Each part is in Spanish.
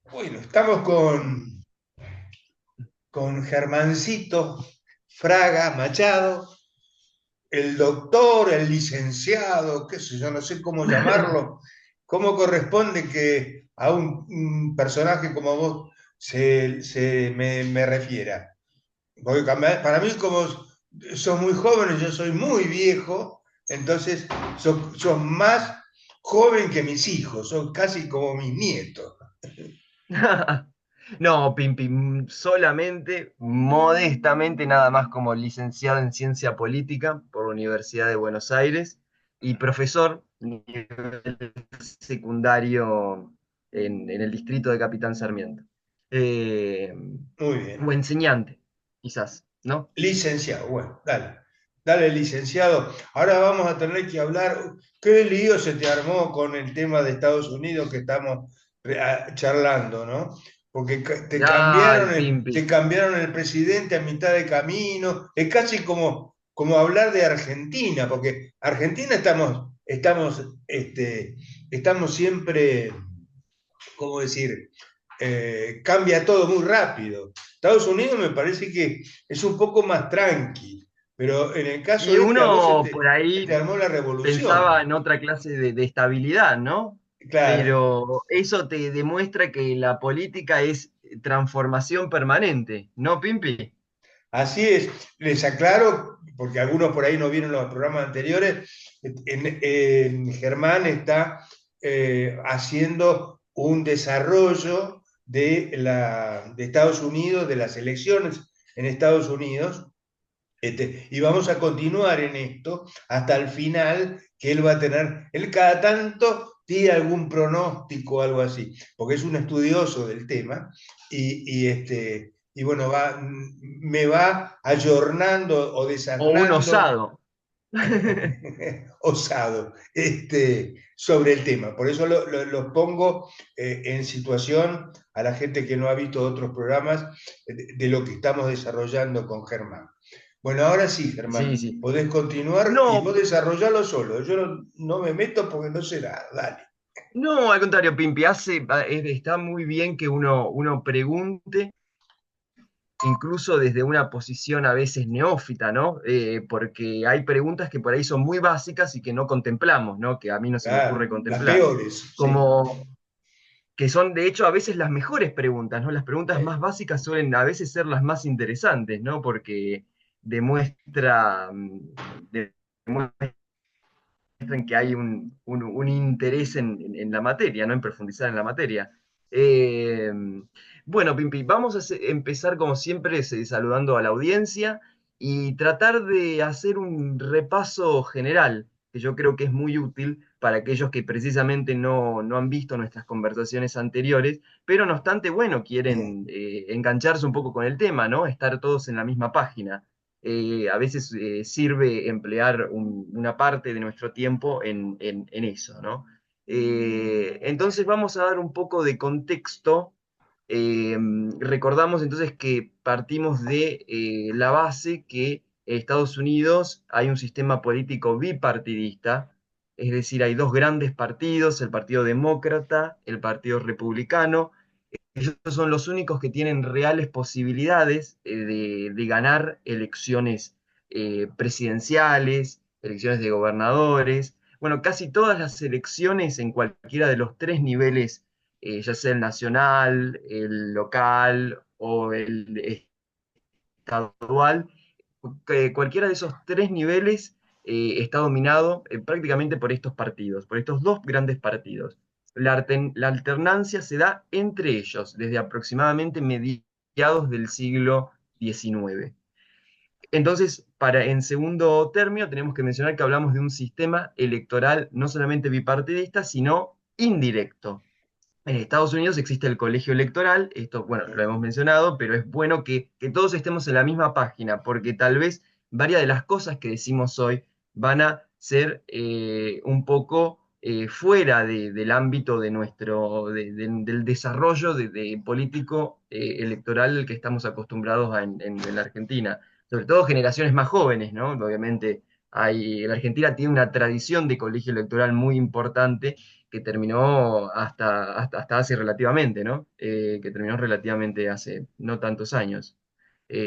Bueno, estamos con Germancito Fraga Machado, el doctor, el licenciado, qué sé yo, no sé cómo llamarlo, cómo corresponde que a un personaje como vos me refiera. Porque para mí, como sos muy jóvenes, yo soy muy viejo, entonces sos más joven que mis hijos, sos casi como mis nietos. No, Pimpi, solamente, modestamente, nada más como licenciado en Ciencia Política por la Universidad de Buenos Aires y profesor nivel secundario en el distrito de Capitán Sarmiento. Eh, Muy o bien. enseñante, quizás, ¿no? Licenciado, bueno, dale, licenciado. Ahora vamos a tener que hablar. ¿Qué lío se te armó con el tema de Estados Unidos que estamos charlando, ¿no? Porque Ay, Pimpi. te cambiaron el presidente a mitad de camino. Es casi como hablar de Argentina, porque Argentina estamos siempre, ¿cómo decir? Cambia todo muy rápido. Estados Unidos me parece que es un poco más tranqui, pero en el caso Y este a vos uno por se te ahí armó la pensaba revolución. en otra clase de estabilidad, ¿no? Claro, Pero eso te demuestra que la política es transformación permanente, ¿no, Pimpi? así es. Les aclaro, porque algunos por ahí no vieron los programas anteriores, en Germán está haciendo un desarrollo de Estados Unidos, de las elecciones en Estados Unidos. Y vamos a continuar en esto hasta el final, que él va a tener, él cada tanto tira algún pronóstico o algo así, porque es un estudioso del tema y bueno, me va ayornando o O un desasnando osado. osado sobre el tema. Por eso lo pongo en situación a la gente que no ha visto otros programas de lo que estamos desarrollando con Germán. Bueno, ahora sí, Sí, Germán, sí. podés continuar y vos No, desarrollalo solo. Yo no me meto porque no sé nada. Dale. no, al contrario, Pimpi, está muy bien que uno pregunte, incluso desde una posición a veces neófita, ¿no? Porque hay preguntas que por ahí son muy básicas y que no contemplamos, ¿no? Que a mí no se me ocurre Claro, las contemplar. peores, sí. Como que son de hecho a veces las mejores preguntas, ¿no? Las preguntas más básicas suelen a veces ser las más interesantes, ¿no? Porque demuestra, demuestran que hay un interés en la materia, ¿no? En profundizar en la materia. Eh, bueno, Pimpi, vamos a empezar como siempre saludando a la audiencia y tratar de hacer un repaso general, que yo creo que es muy útil para aquellos que precisamente no han visto nuestras conversaciones anteriores, pero no obstante, bueno, Bien. quieren engancharse un poco con el tema, ¿no? Estar todos en la misma página. A veces sirve emplear una parte de nuestro tiempo en eso, ¿no? Entonces vamos a dar un poco de contexto. Recordamos entonces que partimos de la base que en Estados Unidos hay un sistema político bipartidista, es decir, hay dos grandes partidos, el Partido Demócrata, el Partido Republicano. Ellos son los únicos que tienen reales posibilidades de ganar elecciones presidenciales, elecciones de gobernadores. Bueno, casi todas las elecciones en cualquiera de los tres niveles, ya sea el nacional, el local o el estadual, cualquiera de esos tres niveles está dominado prácticamente por estos partidos, por estos dos grandes partidos. La alternancia se da entre ellos desde aproximadamente mediados del siglo XIX. Entonces, en segundo término, tenemos que mencionar que hablamos de un sistema electoral no solamente bipartidista, sino indirecto. En Estados Unidos existe el colegio electoral, esto, bueno, lo hemos mencionado, pero es bueno que todos estemos en la misma página, porque tal vez varias de las cosas que decimos hoy van a ser un poco fuera del ámbito de del desarrollo de político electoral al que estamos acostumbrados en la Argentina. Sobre todo generaciones más jóvenes, ¿no? Obviamente La Argentina tiene una tradición de colegio electoral muy importante que terminó hasta hace relativamente, ¿no? Que terminó relativamente hace no tantos años,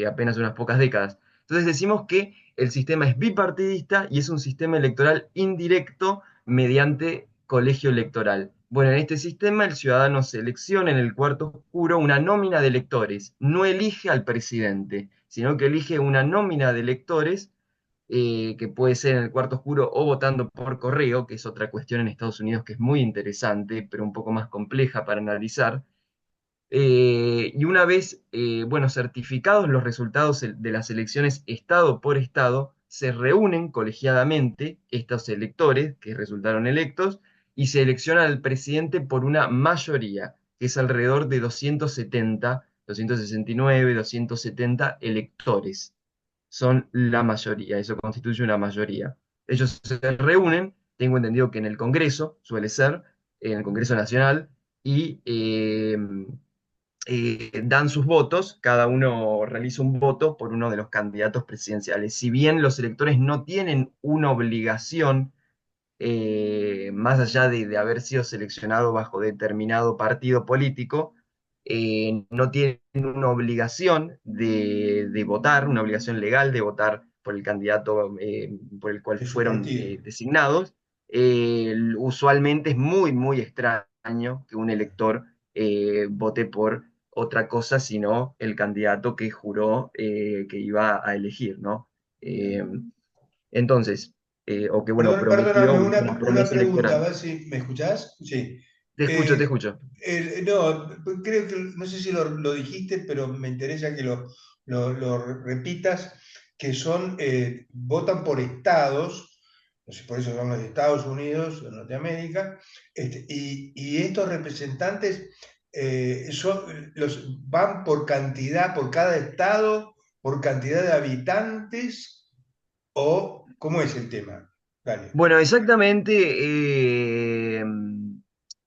apenas unas pocas décadas. Entonces decimos que el sistema es bipartidista y es un sistema electoral indirecto mediante colegio electoral. Bueno, en este sistema el ciudadano selecciona en el cuarto oscuro una nómina de electores, no elige al presidente, sino que elige una nómina de electores que puede ser en el cuarto oscuro o votando por correo, que es otra cuestión en Estados Unidos que es muy interesante, pero un poco más compleja para analizar. Y una vez, bueno, certificados los resultados de las elecciones estado por estado, se reúnen colegiadamente estos electores que resultaron electos y se elecciona al presidente por una mayoría, que es alrededor de 270, 269, 270 electores. Son la mayoría, eso constituye una mayoría. Ellos se reúnen, tengo entendido que en el Congreso, suele ser, en el Congreso Nacional, y dan sus votos, cada uno realiza un voto por uno de los candidatos presidenciales. Si bien los electores no tienen una obligación, más allá de haber sido seleccionado bajo determinado partido político, no tienen una obligación de votar, una obligación legal de votar por el candidato por el cual de su fueron partido. designados. Usualmente es muy, muy extraño que un elector vote por otra cosa sino el candidato que juró que iba a elegir, ¿no? Eh, entonces, o que, bueno, Perdóname, prometió una una promesa pregunta, a electoral. ver si me escuchás. Sí. Te escucho, te Eh, escucho. no, creo que, no sé si lo dijiste, pero me interesa que lo repitas, que son, votan por estados, no sé, por eso son los Estados Unidos, de Norteamérica, y estos representantes van por cantidad, por cada estado, por cantidad de habitantes, o cómo es el tema. Dale. Bueno, exactamente,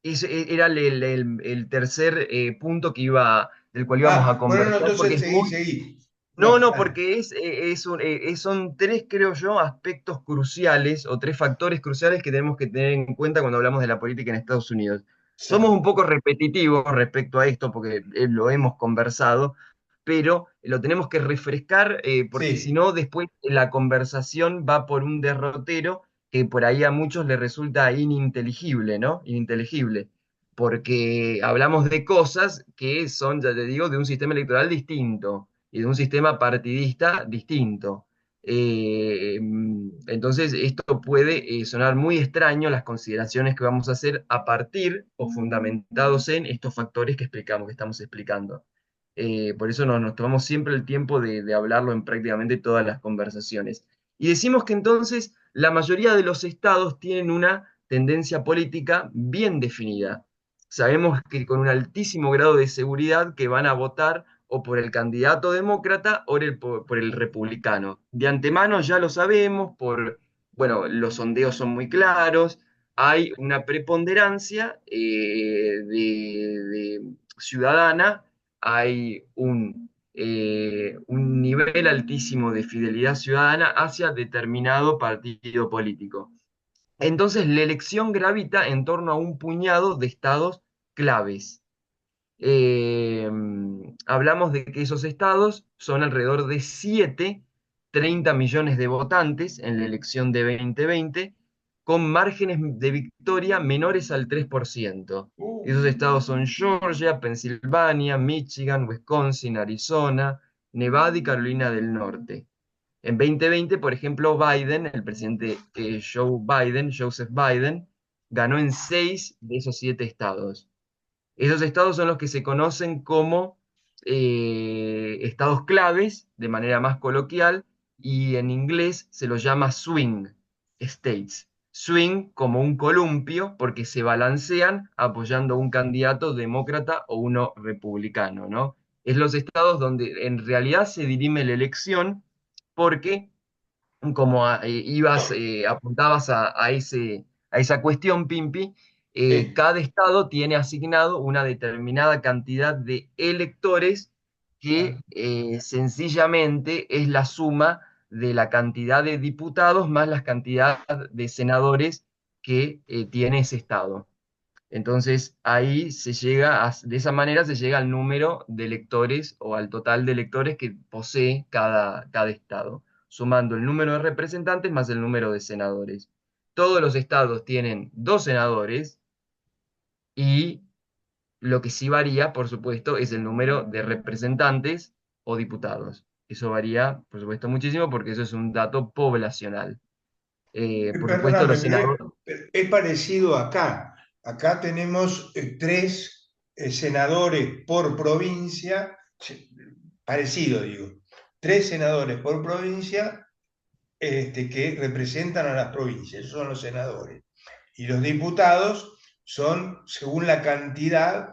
era el tercer punto del cual íbamos a Bueno, no, conversar, porque entonces es seguí, muy. seguí. No, No, no, dale. porque son tres, creo yo, aspectos cruciales o tres factores cruciales que tenemos que tener en cuenta cuando hablamos de la política en Estados Unidos. Somos Sa- un poco repetitivos respecto a esto porque lo hemos conversado, pero lo tenemos que refrescar porque si Sí, no, después la conversación va por un derrotero que por ahí a muchos les resulta ininteligible, ¿no? Ininteligible. Porque hablamos de cosas que son, ya te digo, de un sistema electoral distinto y de un sistema partidista distinto. Entonces, esto puede sonar muy extraño las consideraciones que vamos a hacer a partir o fundamentados en estos factores que explicamos, que estamos explicando. Por eso nos tomamos siempre el tiempo de hablarlo en prácticamente todas las conversaciones. Y decimos que entonces la mayoría de los estados tienen una tendencia política bien definida. Sabemos que con un altísimo grado de seguridad que van a votar o por el candidato demócrata o por el republicano. De antemano ya lo sabemos, bueno, los sondeos son muy claros, hay una preponderancia de ciudadana, hay un nivel altísimo de fidelidad ciudadana hacia determinado partido político. Entonces, la elección gravita en torno a un puñado de estados claves. Eh, Hablamos de que esos estados son alrededor de 30 millones de votantes en la elección de 2020, con márgenes de victoria menores al 3%. uh, Esos estados son Georgia, Pensilvania, Michigan, Wisconsin, Arizona, Nevada y Carolina del Norte. En 2020, por ejemplo, Biden, el presidente Joseph Biden, ganó en 6 de esos 7 estados. Esos estados son los que se conocen como estados claves, de manera más coloquial, y en inglés se los llama swing states. Swing como un columpio, porque se balancean apoyando a un candidato demócrata o uno republicano, ¿no? Es los estados donde en realidad se dirime la elección, porque como apuntabas a esa cuestión, Pimpi, sí, cada estado tiene asignado una determinada cantidad de electores que claro. sencillamente es la suma de la cantidad de diputados más la cantidad de senadores que tiene ese estado. Entonces ahí se llega, de esa manera se llega al número de electores o al total de electores que posee cada estado, sumando el número de representantes más el número de senadores. Todos los estados tienen dos senadores y lo que sí varía, por supuesto, es el número de representantes o diputados. Eso varía, por supuesto, muchísimo porque eso es un dato poblacional. Por supuesto, Perdóname, los pero senadores. es parecido acá. Acá tenemos tres senadores por provincia, parecido digo, tres senadores por provincia que representan a las provincias, esos son los senadores. Y los diputados son según la cantidad,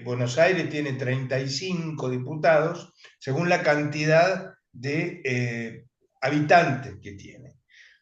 Buenos Aires tiene 35 diputados, según la cantidad de habitantes que tiene.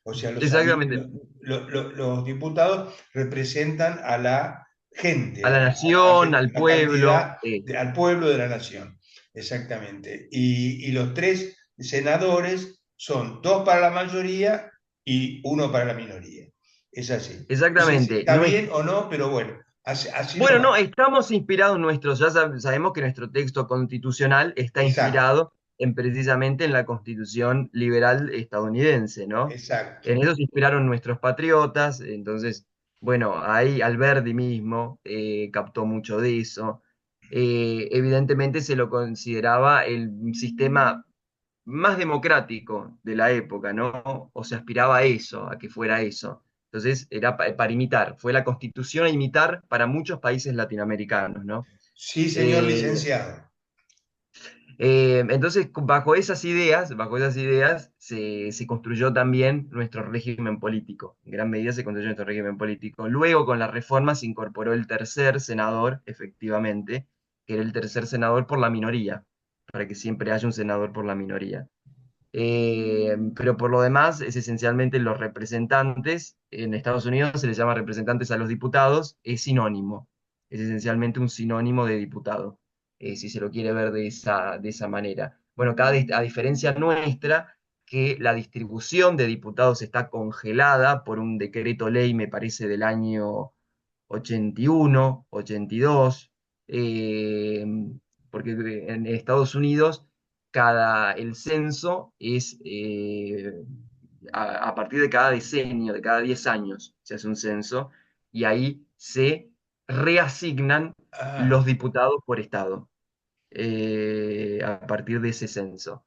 O sea, Exactamente. los diputados representan a la gente, A la nación, al la pueblo. cantidad al pueblo de la nación. Exactamente. Y los tres senadores son dos para la mayoría y uno para la minoría. Es así. No sé si Exactamente. está bien o no, pero bueno, así, así Bueno, no, nomás. estamos inspirados nuestros, ya sabemos que nuestro texto constitucional está Exacto, inspirado precisamente en la Constitución liberal estadounidense, ¿no? exacto. En eso se inspiraron nuestros patriotas, entonces, bueno, ahí Alberti mismo captó mucho de eso. Evidentemente se lo consideraba el sistema más democrático de la época, ¿no? O se aspiraba a eso, a que fuera eso. Entonces era para imitar, fue la constitución a imitar para muchos países latinoamericanos, ¿no? Sí, señor Eh, licenciado. entonces, bajo esas ideas se construyó también nuestro régimen político. En gran medida se construyó nuestro régimen político. Luego, con la reforma, se incorporó el tercer senador, efectivamente, que era el tercer senador por la minoría, para que siempre haya un senador por la minoría. Pero por lo demás, es esencialmente los representantes. En Estados Unidos se les llama representantes a los diputados, es sinónimo. Es esencialmente un sinónimo de diputado, si se lo quiere ver de esa manera. Bueno, a diferencia nuestra, que la distribución de diputados está congelada por un decreto ley, me parece, del año 81, 82, eh, porque en Estados Unidos el censo es a partir de cada decenio, de cada 10 años se hace un censo y ahí se reasignan Ah, los diputados por estado a partir de ese censo.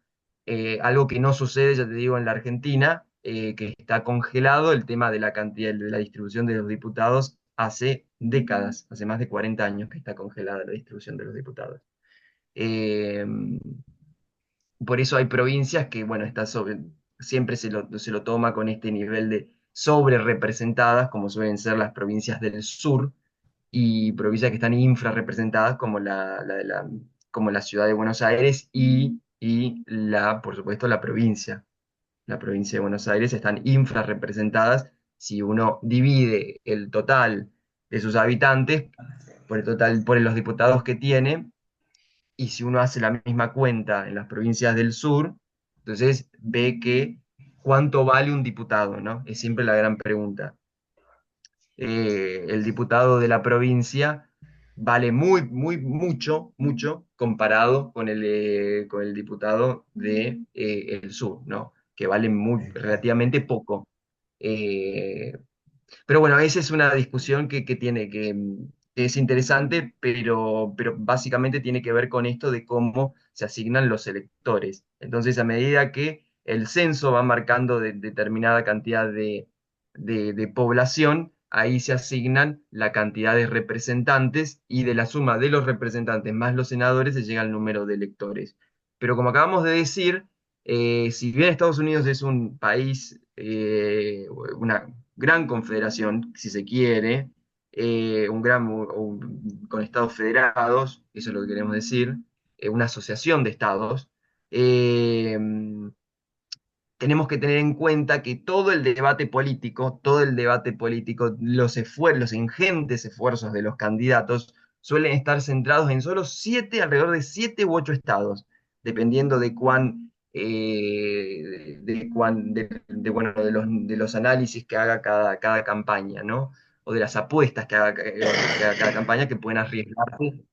Algo que no sucede, ya te digo, en la Argentina, que está congelado el tema de la cantidad, de la distribución de los diputados hace décadas, hace más de 40 años que está congelada la distribución de los diputados. Eh, por eso hay provincias que, bueno, siempre se lo toma con este nivel de sobre representadas, como suelen ser las provincias del sur, y provincias que están infrarrepresentadas, como como la ciudad de Buenos Aires por supuesto, la provincia. La provincia de Buenos Aires están infrarrepresentadas. Si uno divide el total de sus habitantes por el total, por los diputados que tiene, y si uno hace la misma cuenta en las provincias del sur, entonces ve que cuánto vale un diputado, ¿no? Es siempre la gran pregunta. El diputado de la provincia vale mucho comparado con el diputado de el sur, ¿no? Que vale está. relativamente poco. Eh, pero bueno, esa es una discusión que es interesante, pero básicamente tiene que ver con esto de cómo se asignan los electores. Entonces, a medida que el censo va marcando determinada cantidad de población, ahí se asignan la cantidad de representantes y de la suma de los representantes más los senadores se llega al número de electores. Pero como acabamos de decir, si bien Estados Unidos es un país, una gran confederación, si se quiere, con estados federados, eso es lo que queremos decir, una asociación de estados, eh, tenemos que tener en cuenta que todo el debate político, los ingentes esfuerzos de los candidatos suelen estar centrados en solo alrededor de 7 u 8 estados, dependiendo de cuán bueno, de los análisis que haga cada campaña, ¿no? O de las apuestas que haga cada campaña que pueden arriesgarse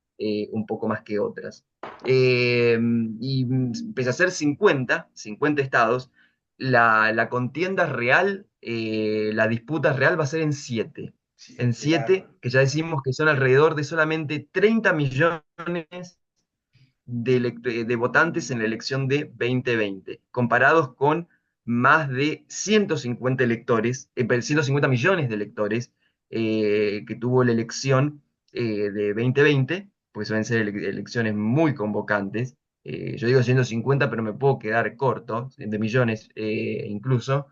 un poco más que otras. Pese a ser 50 estados, la contienda real, la disputa real va a ser en 7. En Siete, 7, que ya decimos que son alrededor de solamente 30 millones de votantes en la elección de 2020, comparados con más de 150 electores, 150 millones de electores que tuvo la elección de 2020, porque suelen ser elecciones muy convocantes. Yo digo 150, pero me puedo quedar corto, de millones incluso.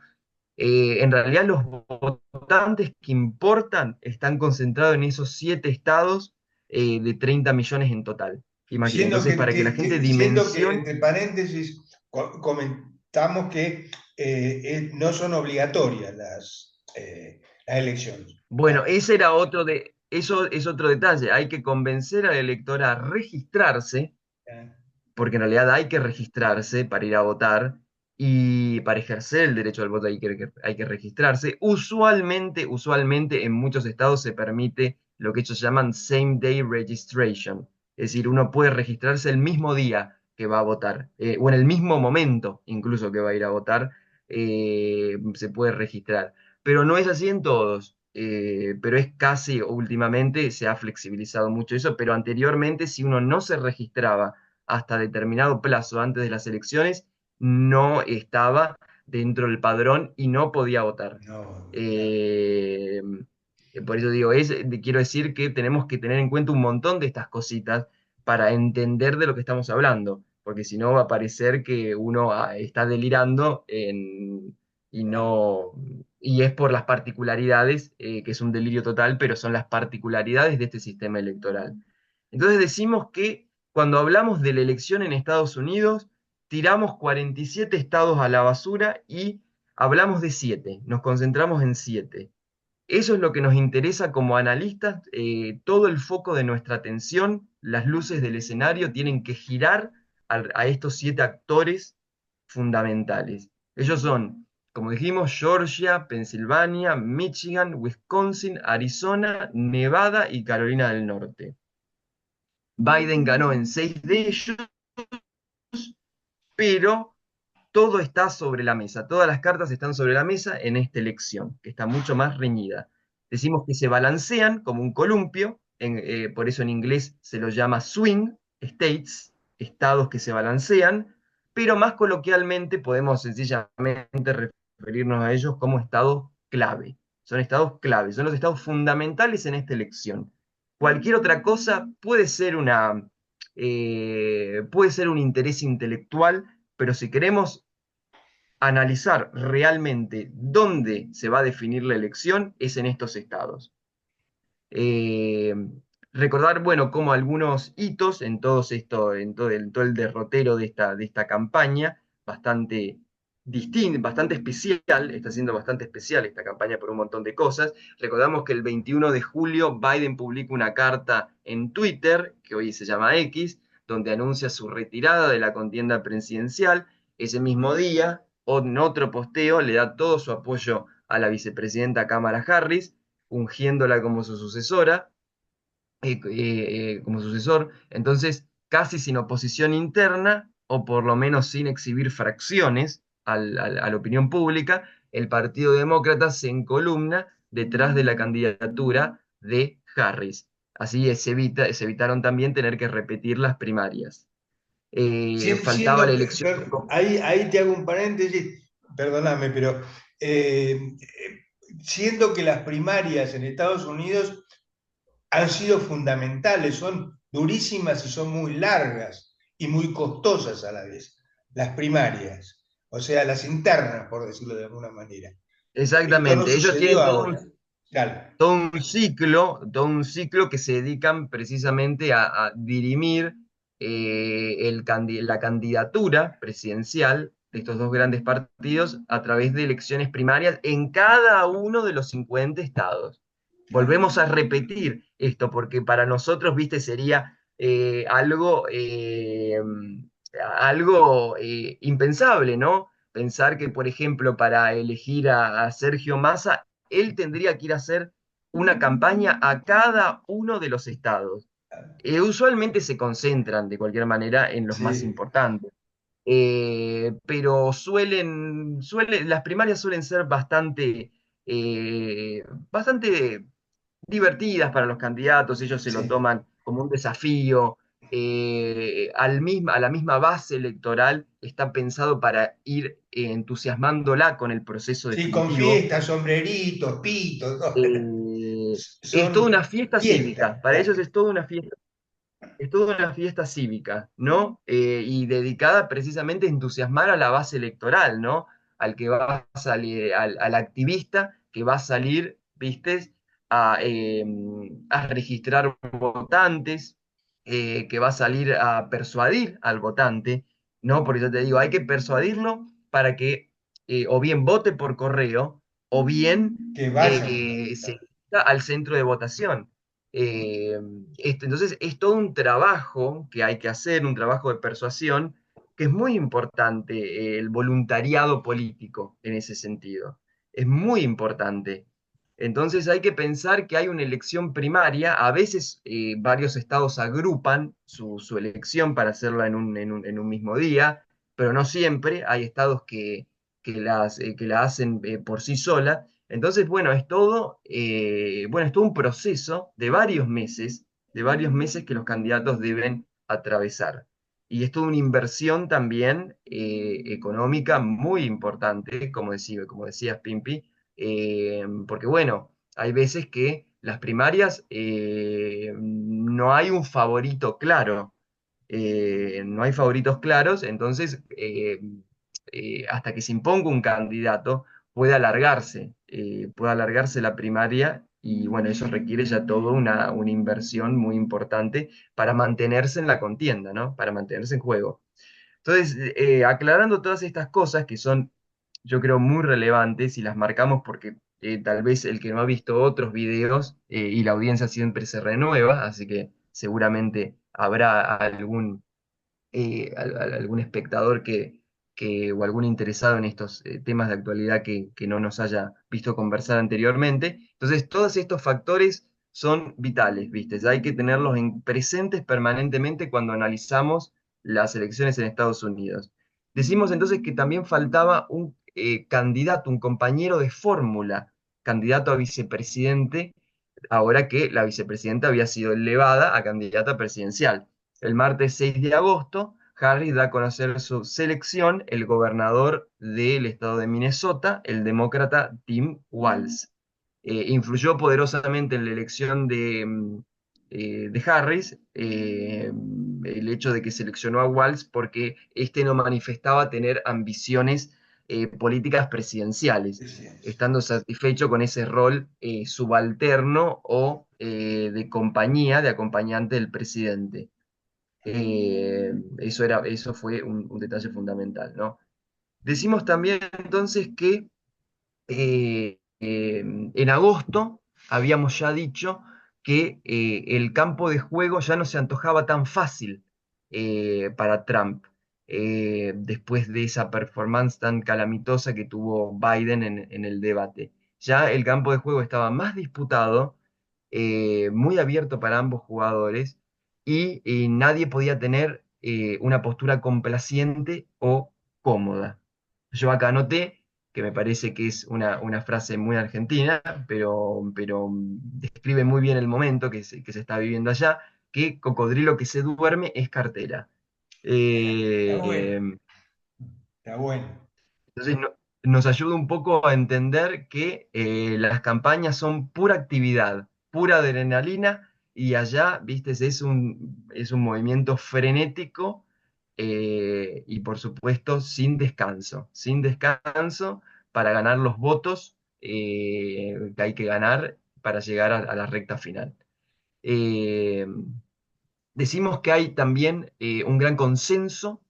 En realidad los votantes que importan están concentrados en esos 7 estados de 30 millones en total. siendo Entonces, para que la gente siendo que, dimensione, entre paréntesis, comentamos que no son obligatorias las elecciones. bueno, eso es otro detalle. Hay que convencer al elector a registrarse, Ah, porque en realidad hay que registrarse para ir a votar y para ejercer el derecho al voto hay que registrarse. Usualmente en muchos estados se permite lo que ellos llaman same day registration, es decir, uno puede registrarse el mismo día que va a votar, o en el mismo momento incluso que va a ir a votar, se puede registrar. Pero no es así en todos. Pero es casi, últimamente se ha flexibilizado mucho eso, pero anteriormente si uno no se registraba hasta determinado plazo antes de las elecciones, no estaba dentro del padrón y no podía votar. no, claro. Eh, por eso digo, quiero decir que tenemos que tener en cuenta un montón de estas cositas para entender de lo que estamos hablando, porque si no va a parecer que uno está delirando y no, y es por las particularidades, que es un delirio total, pero son las particularidades de este sistema electoral. Entonces decimos que cuando hablamos de la elección en Estados Unidos, tiramos 47 estados a la basura y hablamos de 7, nos concentramos en 7. Eso es lo que nos interesa como analistas, todo el foco de nuestra atención, las luces del escenario tienen que girar a estos 7 actores fundamentales. Ellos son, como dijimos, Georgia, Pensilvania, Michigan, Wisconsin, Arizona, Nevada y Carolina del Norte. Biden ganó en 6 de ellos, pero todo está sobre la mesa, todas las cartas están sobre la mesa en esta elección, que está mucho más reñida. Decimos que se balancean como un columpio, por eso en inglés se los llama swing states, estados que se balancean, pero más coloquialmente podemos sencillamente referirnos a ellos como estados clave. Son estados clave, son los estados fundamentales en esta elección. Cualquier otra cosa puede ser un interés intelectual, pero si queremos analizar realmente dónde se va a definir la elección, es en estos estados. Eh, Recordar, bueno, como algunos hitos en en todo el derrotero de esta campaña, bastante especial, está siendo bastante especial esta campaña por un montón de cosas. Recordamos que el 21 de julio Biden publica una carta en Twitter, que hoy se llama X, donde anuncia su retirada de la contienda presidencial. Ese mismo día, en otro posteo, le da todo su apoyo a la vicepresidenta Kamala Harris, ungiéndola como su sucesora, como sucesor, entonces casi sin oposición interna, o por lo menos sin exhibir fracciones a la opinión pública, el Partido Demócrata se encolumna detrás de la candidatura de Harris. Así se evitaron también tener que repetir las primarias. Faltaba la elección. Ahí te hago un paréntesis, perdóname, pero siendo que las primarias en Estados Unidos han sido fundamentales, son durísimas y son muy largas y muy costosas a la vez, las primarias, o sea, las internas, por decirlo de alguna manera. Esto no Exactamente, ellos sucedió tienen ahora. Claro. todo un ciclo que se dedican precisamente a dirimir la candidatura presidencial de estos dos grandes partidos a través de elecciones primarias en cada uno de los 50 estados. Claro. Volvemos a repetir esto porque para nosotros, viste, sería algo algo impensable, ¿no? Pensar que, por ejemplo, para elegir a Sergio Massa, él tendría que ir a hacer una campaña a cada uno de los estados. Usualmente se concentran de cualquier manera en los más Sí, importantes. Pero las primarias suelen ser bastante divertidas para los candidatos, ellos se lo sí. toman como un desafío. A la misma base electoral está pensado para ir entusiasmándola con el proceso Sí, con definitivo. fiestas, sombreritos, pitos, todo. Es toda Son una fiesta fiestas. cívica, para ellos es toda una fiesta cívica, ¿no? Y dedicada precisamente a entusiasmar a la base electoral, ¿no? Al que va a salir, al activista que va a salir, ¿viste? A registrar votantes, que va a salir a persuadir al votante, ¿no? Porque yo te digo, hay que persuadirlo para que o bien vote por correo o bien Que vayan. se dirija al centro de votación. Eh, entonces es todo un trabajo que hay que hacer, un trabajo de persuasión, que es muy importante, el voluntariado político en ese sentido. Es muy importante. Entonces hay que pensar que hay una elección primaria, a veces varios estados agrupan su elección para hacerla en un mismo día, pero no siempre, hay estados que la hacen por sí sola. Entonces, bueno, es todo un proceso de varios meses que los candidatos deben atravesar. Y es toda una inversión también económica muy importante, como decías, Pimpi, porque bueno, hay veces que las primarias no hay un favorito claro, no hay favoritos claros, entonces hasta que se imponga un candidato puede alargarse la primaria y bueno, eso requiere ya toda una inversión muy importante para mantenerse en la contienda, ¿no? Para mantenerse en juego. Entonces, aclarando todas estas cosas que son, yo creo, muy relevantes y las marcamos porque tal vez el que no ha visto otros videos y la audiencia siempre se renueva, así que seguramente habrá algún espectador o algún interesado en estos temas de actualidad que no nos haya visto conversar anteriormente. Entonces, todos estos factores son vitales, ¿viste? Ya hay que tenerlos presentes permanentemente cuando analizamos las elecciones en Estados Unidos. Decimos entonces que también faltaba un candidato, un compañero de fórmula, candidato a vicepresidente, ahora que la vicepresidenta había sido elevada a candidata presidencial. El martes 6 de agosto, Harris da a conocer su selección, el gobernador del estado de Minnesota, el demócrata Tim Walz. Influyó poderosamente en la elección de Harris el hecho de que seleccionó a Walz porque este no manifestaba tener ambiciones políticas presidenciales, estando satisfecho con ese rol subalterno o de compañía, de acompañante del presidente. Eso fue un detalle fundamental, ¿no? Decimos también entonces que en agosto habíamos ya dicho que el campo de juego ya no se antojaba tan fácil para Trump, después de esa performance tan calamitosa que tuvo Biden en el debate. Ya el campo de juego estaba más disputado, muy abierto para ambos jugadores, y nadie podía tener una postura complaciente o cómoda. Yo acá anoté que me parece que es una frase muy argentina, pero describe muy bien el momento que se está viviendo allá, que cocodrilo que se duerme es cartera. Está bueno, Eh, está bueno. entonces nos ayuda un poco a entender que las campañas son pura actividad, pura adrenalina, y allá, viste, es un movimiento frenético y por supuesto sin descanso para ganar los votos que hay que ganar para llegar a la recta final. Eh, Decimos que hay también un gran consenso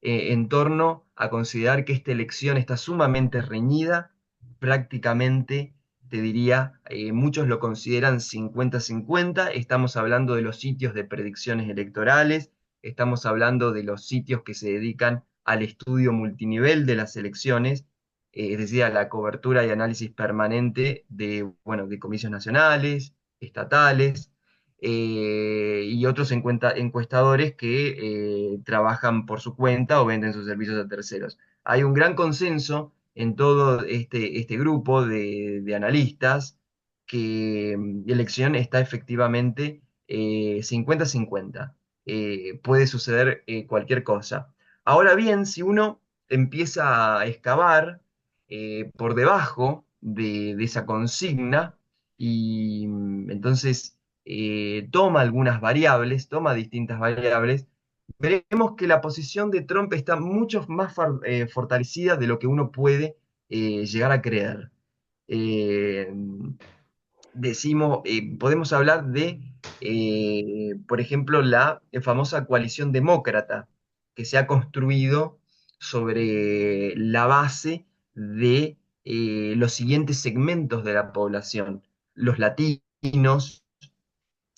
en torno a considerar que esta elección está sumamente reñida, prácticamente, te diría, muchos lo consideran 50-50, estamos hablando de los sitios de predicciones electorales, estamos hablando de los sitios que se dedican al estudio multinivel de las elecciones, es decir, a la cobertura y análisis permanente de, bueno, de comicios nacionales, estatales, y otros encuestadores que trabajan por su cuenta o venden sus servicios a terceros. Hay un gran consenso en todo este grupo de analistas que la elección está efectivamente 50-50. Puede suceder cualquier cosa. Ahora bien, si uno empieza a excavar por debajo de esa consigna y entonces toma algunas variables, toma distintas variables, veremos que la posición de Trump está mucho más fortalecida de lo que uno puede llegar a creer. Eh, Podemos hablar de, por ejemplo, la famosa coalición demócrata que se ha construido sobre la base de los siguientes segmentos de la población: los latinos,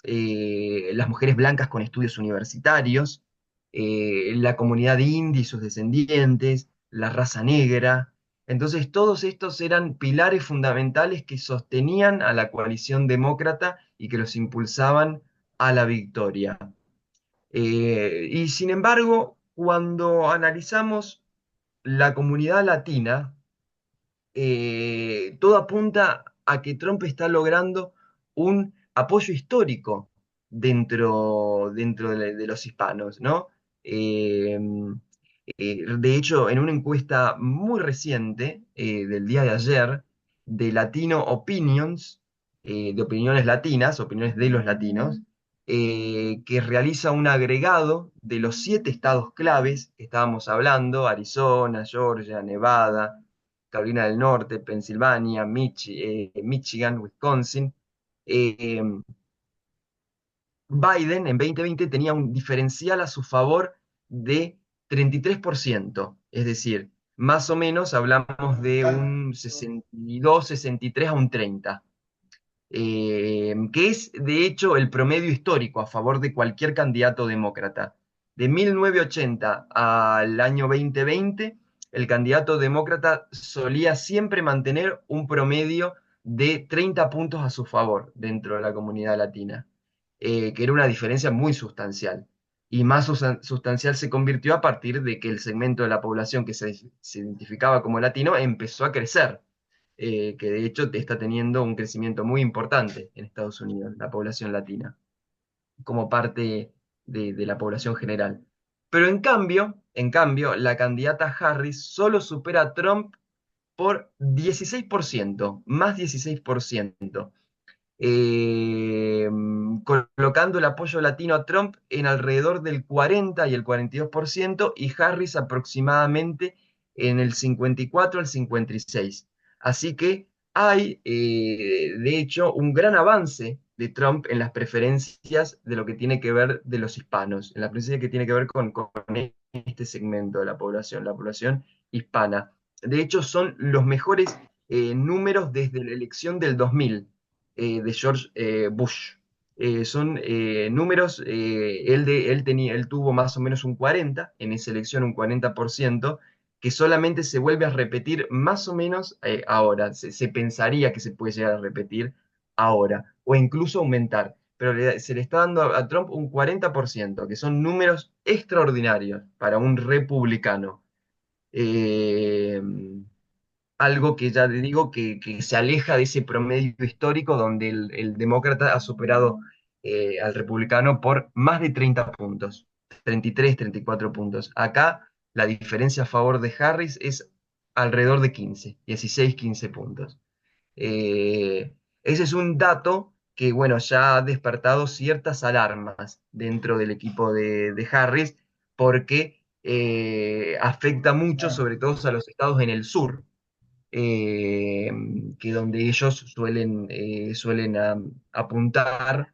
las mujeres blancas con estudios universitarios, la comunidad india y sus descendientes, la raza negra. Entonces, todos estos eran pilares fundamentales que sostenían a la coalición demócrata y que los impulsaban a la victoria. Y sin embargo, cuando analizamos la comunidad latina, todo apunta a que Trump está logrando un apoyo histórico dentro de los hispanos, ¿no? Eh, de hecho, en una encuesta muy reciente del día de ayer, de Latino Opinions, de opiniones latinas, opiniones de los latinos, que realiza un agregado de los 7 estados claves que estábamos hablando: Arizona, Georgia, Nevada, Carolina del Norte, Pensilvania, Michigan, Wisconsin. eh, Biden en 2020 tenía un diferencial a su favor de 33%, es decir, más o menos hablamos de un 62, 63 a un 30, que es de hecho el promedio histórico a favor de cualquier candidato demócrata. De 1980 al año 2020, el candidato demócrata solía siempre mantener un promedio de 30 puntos a su favor dentro de la comunidad latina, que era una diferencia muy sustancial. Y más sustancial se convirtió a partir de que el segmento de la población que se identificaba como latino empezó a crecer, que de hecho está teniendo un crecimiento muy importante en Estados Unidos, la población latina, como parte de la población general. Pero en cambio, la candidata Harris solo supera a Trump por 16%, más 16%, eh, colocando el apoyo latino a Trump en alrededor del 40 y el 42%, y Harris aproximadamente en el 54 al 56. Así que hay, de hecho, un gran avance de Trump en las preferencias de lo que tiene que ver de los hispanos, en la preferencia que tiene que ver con este segmento de la población hispana. De hecho, son los mejores números desde la elección del 2000 de George Bush. Son números, él tuvo más o menos un 40, en esa elección un 40%, que solamente se vuelve a repetir más o menos ahora. Se pensaría que se puede llegar a repetir ahora, o incluso aumentar, pero se le está dando a Trump un 40%, que son números extraordinarios para un republicano. Eh, Algo que ya te digo que se aleja de ese promedio histórico donde el demócrata ha superado al republicano por más de 30 puntos, 33, 34 puntos. Acá la diferencia a favor de Harris es alrededor de 15, 16, 15 puntos. Ese es un dato que, bueno, ya ha despertado ciertas alarmas dentro del equipo de Harris, porque afecta mucho, sobre todo a los estados en el sur, eh, que donde ellos suelen apuntar,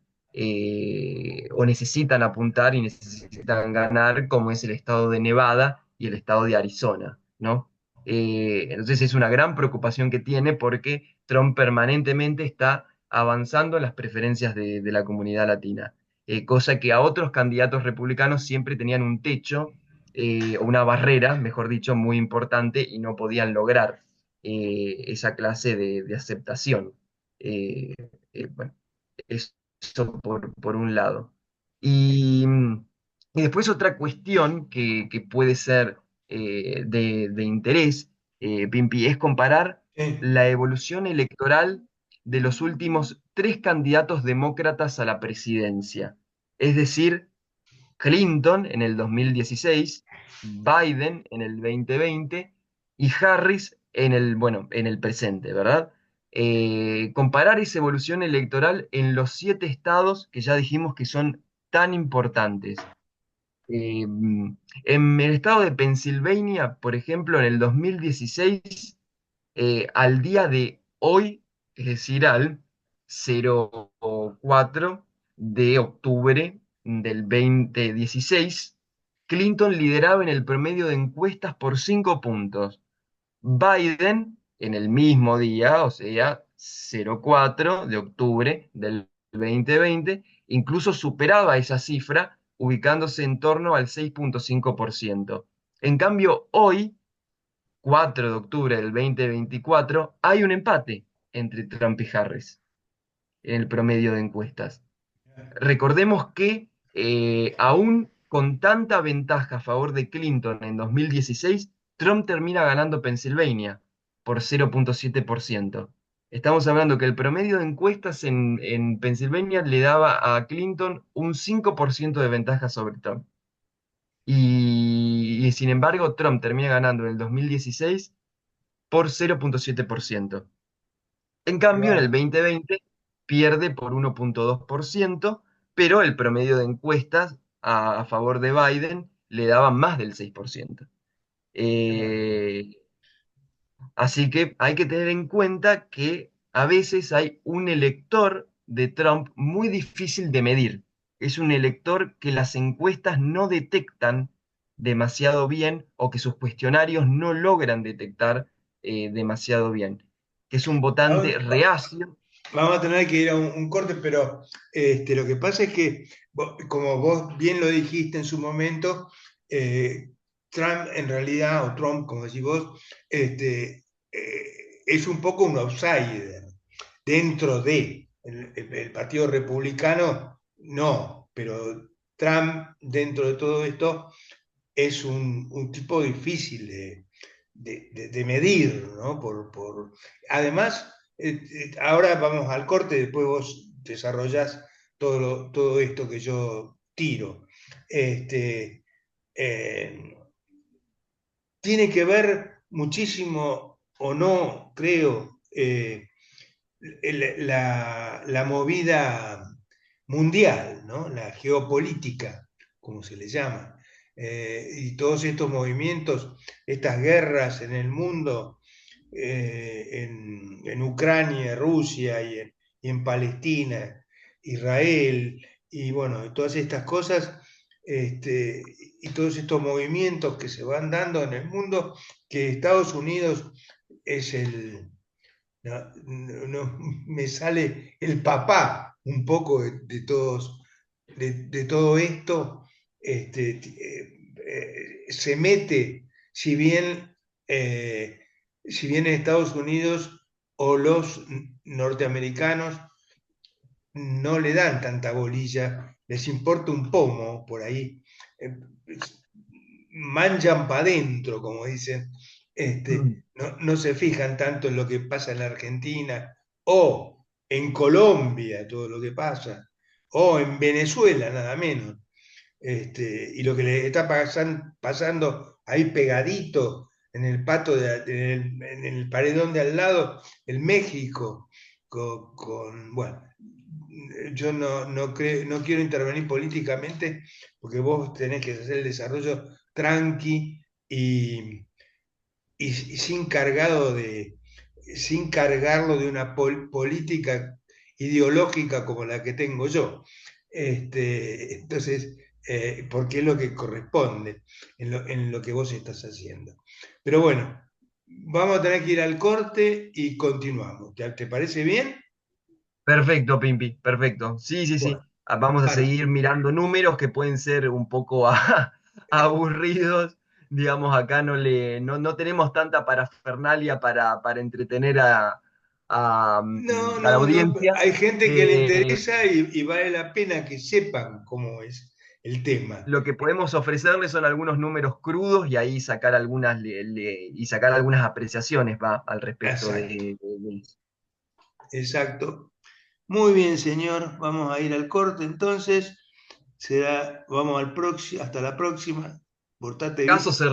o necesitan apuntar y necesitan ganar, como es el estado de Nevada y el estado de Arizona, ¿no? Entonces es una gran preocupación que tiene, porque Trump permanentemente está avanzando en las preferencias de la comunidad latina. cosa que a otros candidatos republicanos siempre tenían un techo, o una barrera, mejor dicho, muy importante y no podían lograr esa clase de aceptación. Eh, bueno, eso por un lado. Y, y después otra cuestión que puede ser de interés, Pimpi, es comparar Sí. la evolución electoral de los últimos tres candidatos demócratas a la presidencia. Es decir, Clinton en el 2016, Biden en el 2020 y Harris en bueno, en el presente, ¿verdad? Comparar esa evolución electoral en los 7 estados que ya dijimos que son tan importantes. En el estado de Pensilvania, por ejemplo, en el 2016, al día de hoy, es decir, al 04 de octubre del 2016, Clinton lideraba en el promedio de encuestas por 5 puntos. Biden, en el mismo día, o sea, 04 de octubre del 2020, incluso superaba esa cifra, ubicándose en torno al 6,5%. En cambio, hoy, 4 de octubre del 2024, hay un empate entre Trump y Harris en el promedio de encuestas. Recordemos que aún con tanta ventaja a favor de Clinton en 2016, Trump termina ganando Pensilvania por 0,7%. Estamos hablando que el promedio de encuestas en Pensilvania le daba a Clinton un 5% de ventaja sobre Trump. Y sin embargo, Trump termina ganando en el 2016 por 0,7%. En cambio, en el Claro. 2020 pierde por 1,2%, pero el promedio de encuestas a favor de Biden le daba más del 6%. Eh, Así que hay que tener en cuenta que a veces hay un elector de Trump muy difícil de medir. Es un elector que las encuestas no detectan demasiado bien o que sus cuestionarios no logran detectar demasiado bien, que es un votante Vamos, reacio. vamos a tener que ir a un corte, pero lo que pasa es que, como vos bien lo dijiste en su momento, eh, Trump en realidad, o Trump, como decís vos, es un poco un outsider dentro de el Partido Republicano, no, pero Trump dentro de todo esto es un tipo difícil de medir, ¿no? Además, ahora vamos al corte, después vos desarrollás todo esto que yo tiro. Este, eh, Tiene que ver muchísimo, o no, creo, la movida mundial, ¿no? La geopolítica, como se le llama, y todos estos movimientos, estas guerras en el mundo, en Ucrania, Rusia y en Palestina, Israel, y bueno, todas estas cosas, y todos estos movimientos que se van dando en el mundo, que Estados Unidos es no, me sale el papá un poco de todo esto, se mete, si bien, si bien en Estados Unidos o los norteamericanos no le dan tanta bolilla, les importa un pomo por ahí, eh, manchan para adentro, como dicen, Mm. no se fijan tanto en lo que pasa en la Argentina o en Colombia, todo lo que pasa, o en Venezuela, nada menos. Y lo que le está pasando ahí pegadito en el en el paredón de al lado, el México, bueno, yo no quiero intervenir políticamente porque vos tenés que hacer el desarrollo tranqui y sin cargarlo de una política ideológica como la que tengo yo. Entonces, porque es lo que corresponde en lo que vos estás haciendo. Pero bueno, vamos a tener que ir al corte y continuamos. ¿Te parece bien? Perfecto, Pimpi, perfecto. Sí, sí, Bueno, sí. vamos a Claro. seguir mirando números que pueden ser un poco aburridos. Digamos, acá no tenemos tanta parafernalia para entretener No, a la no, no. audiencia. Hay gente que le Eh, interesa y vale la pena que sepan cómo es el tema. lo que podemos ofrecerles son algunos números crudos y ahí sacar y sacar algunas apreciaciones al respecto Exacto, de eso. exacto. Muy bien, señor. Vamos a ir al corte entonces. Vamos hasta la próxima. Portate bien. Caso cerrado.